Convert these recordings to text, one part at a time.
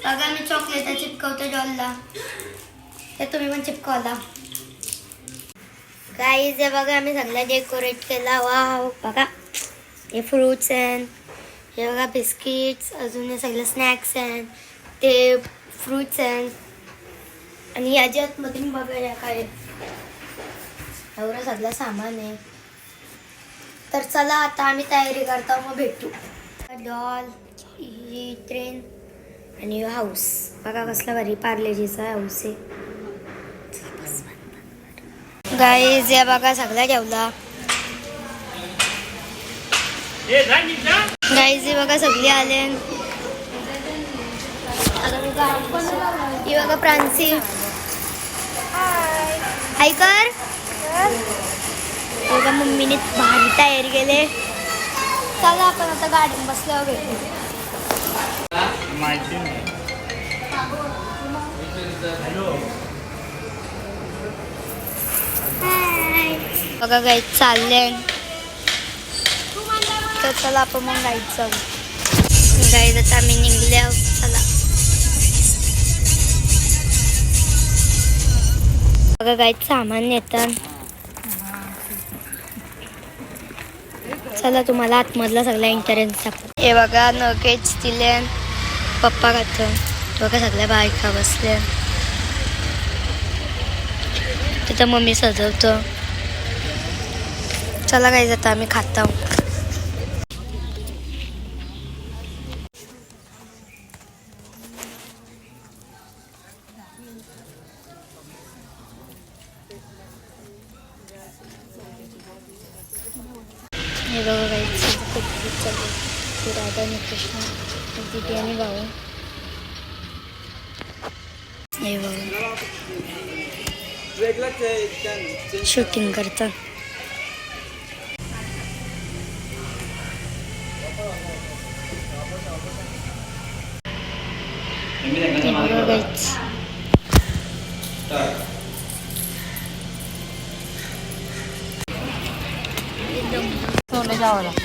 बघा मी चॉकलेट चिपकवतो डॉलला, तर तुम्ही पण चिपकवला. गाईज हे बघा आम्ही सगळं डेकोरेट केला. वाव बघा, हे फ्रूट्स आहेत, हे बघा बिस्किट्स, अजून हे सगळं स्नॅक्स आहेत, ते फ्रूट्स आहेत, आणि याच्यात मध्ये बघा काय एवढं सगळं सामान आहे. तर चला आता आम्ही तयारी करतो, मग भेटू. डॉल, ही ट्रेन आणि हाऊस बघा कसला भारी पार्लेजीचा हाऊस आहे. गाईज या बघा सगळा ठेवला. गाईज बघा सगळे आले. ही बघा प्रांसी, हाय कर. बघा मम्मीने भारी तयारी केले. चला आपण आता गाडीत बसल्यावर भेटू. बघा गाईड चालले, तर चला आपण मग गाईड जाऊ. गाईड आता आम्ही निघले. चला बघा गाईड सामान नेतात. चला तुम्हाला आतमधला सगळा इंटरेस्ट दाखव. हे बघा नगेट्स दिले, पप्पा खातो. बघा सगळ्या बायका बसल्या, तिथं मम्मी सजवतो. चला काय जाता आम्ही खातो. हे बघा काही राधा आणि कृष्ण, दिदी आणि भाऊ. हे बघा शूटिंग करतात. हे बघा गाईच सोने जावं लागतं.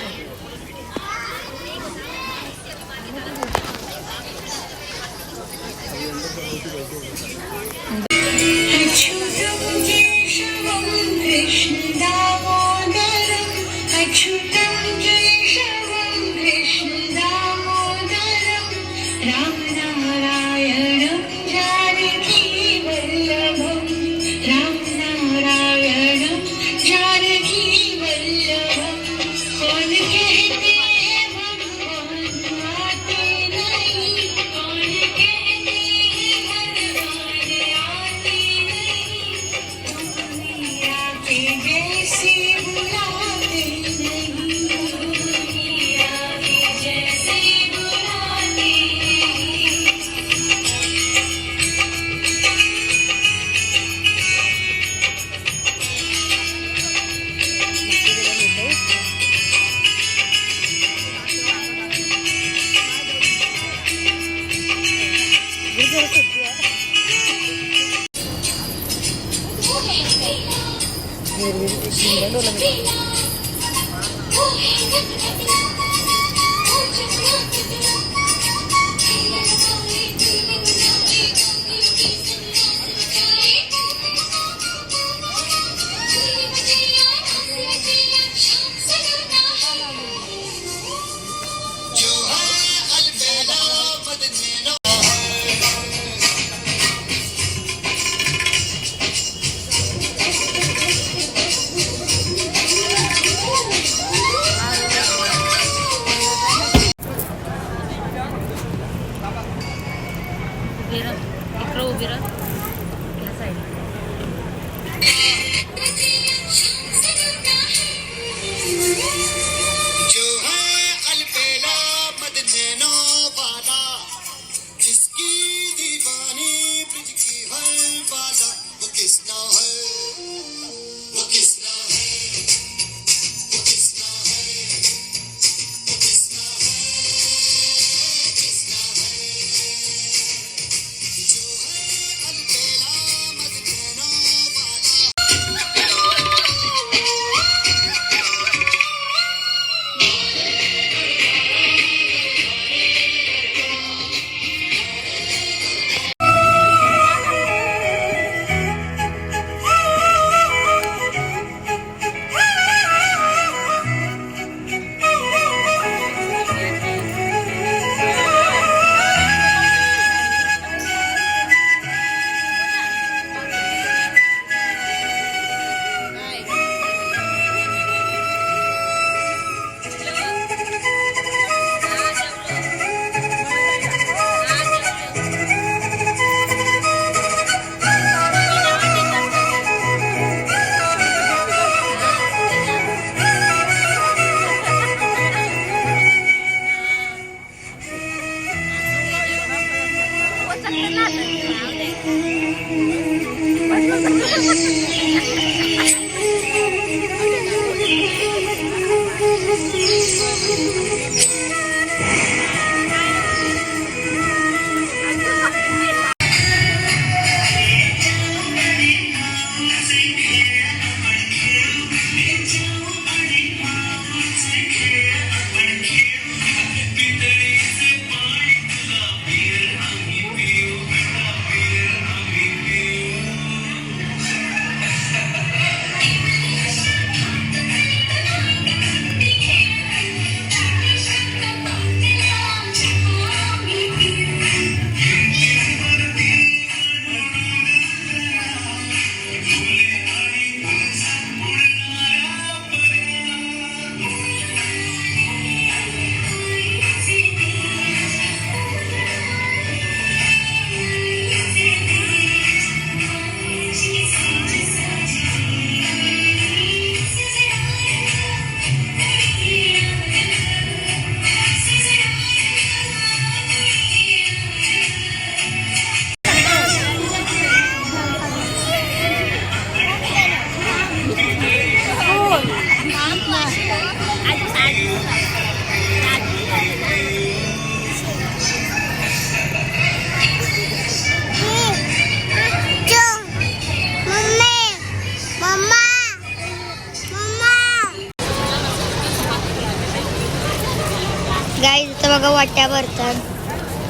गाईज इथं बघा वाट्या भरतात.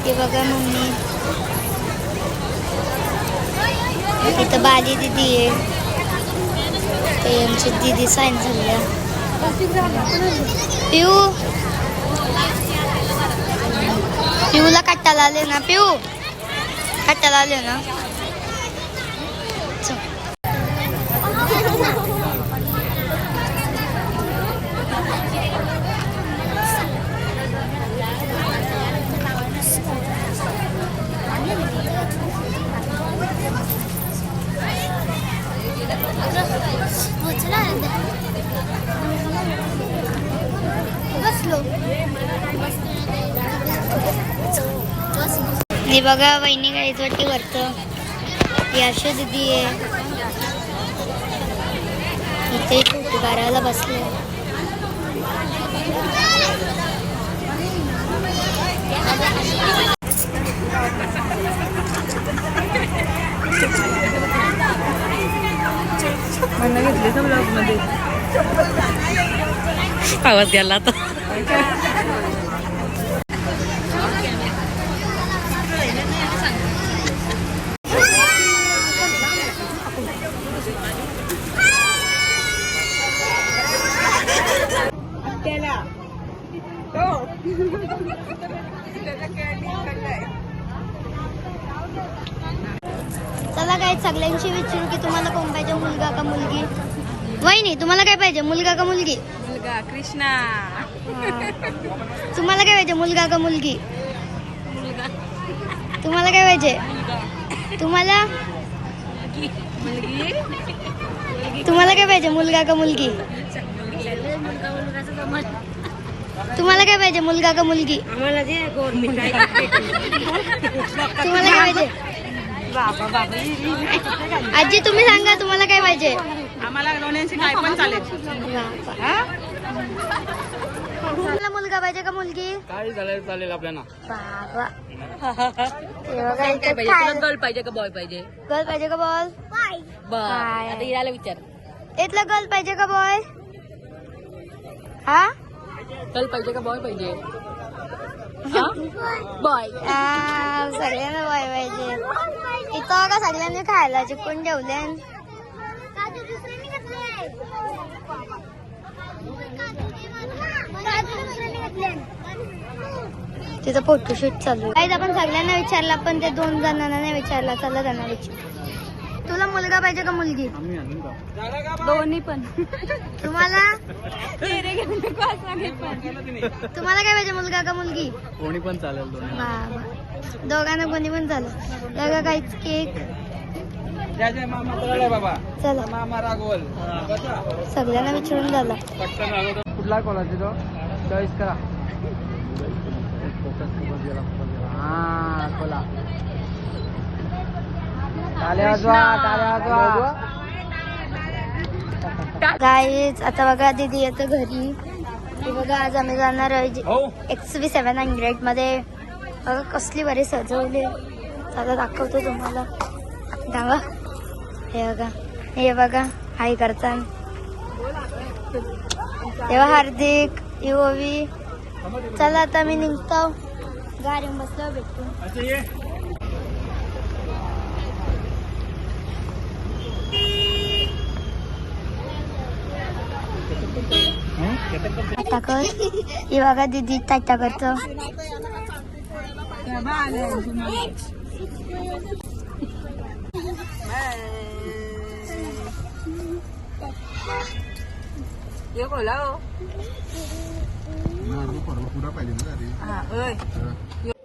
ते बघा मम्मी, इथं बाली दिदी आहे. ते आमची दिदी साईन झाल्या. पिऊला कट्टाला आले ना. पिऊ कट्टाला आले ना. हे बघा वहिनी गाईच वाटी वरत. याशो दिदी आहे. इथे गाराला बसले. आवाज गेला आता. चला काय सगळ्यांशी विचारू की तुम्हाला कोण पाहिजे, मुलगा का मुलगी. वहिनी तुम्हाला काय पाहिजे, मुलगा का मुलगी. मुलगा कृष्णा. तुम्हाला काय पाहिजे, मुलगा का मुलगी. मुलगा. तुम्हाला काय पाहिजे. तुम्हाला मुलगी. तुम्हाला काय पाहिजे, मुलगा का मुलगी. तुम्हाला काय पाहिजे, मुलगा का मुलगी. आम्हाला जे गव्हर्नमेंट आहे. तुम्हाला काय पाहिजे. आजी तुम्ही सांगा तुम्हाला काय पाहिजे. आम्हाला दोन्हींची काय पण चालेल. तुम्हाला मुलगा पाहिजे का मुलगी. काय झालं चालेल आपल्याला. बाबा गर्ल पाहिजे का बॉय पाहिजे. गर्ल पाहिजे का बॉल. आता हिराला विचार. इथलं गर्ल पाहिजे का बॉय. हा गर्ल पाहिजे का बॉय पाहिजे. बॉय. सगळ्यांना बॉय पाहिजे. इथं का सगळ्यांनी खायला चिकून ठेवले. तिथं फोटोशूट चालू आहे. आपण सगळ्यांना विचारला पण ते 2 जणांना नाही विचारला. चला त्यांना विचार. तुला मुलगा पाहिजे का मुलगी. दोन्ही पण. तुम्हाला तुम्हाला काय पाहिजे, मुलगा का मुलगी. कोणी पण चालेल. दोघांना कोणी पण चालेल. बघा काहीच केक. चला मामा रागवल. सगळ्यांना विचारून झाला. कुठला कॉलेज तो चॉईस करा. हा खोला. टाळ्या वाजवा टाळ्या वाजवा. गाईज आता बघा दीदी येतं घरी. हे बघा आज आम्ही जाणार आहे XV700 मध्ये. बघा कसली बरी सजवली. आता दाखवतो तुम्हाला. गावा हे बघा हाय करता. तेव्हा हार्दिक ओवी. चला आता मी निघतो. गाडी बसलो भेटतो. टाटा कर. हे बघा दीदी टाटा करतो. ये बोला पूरा पाहिजे ना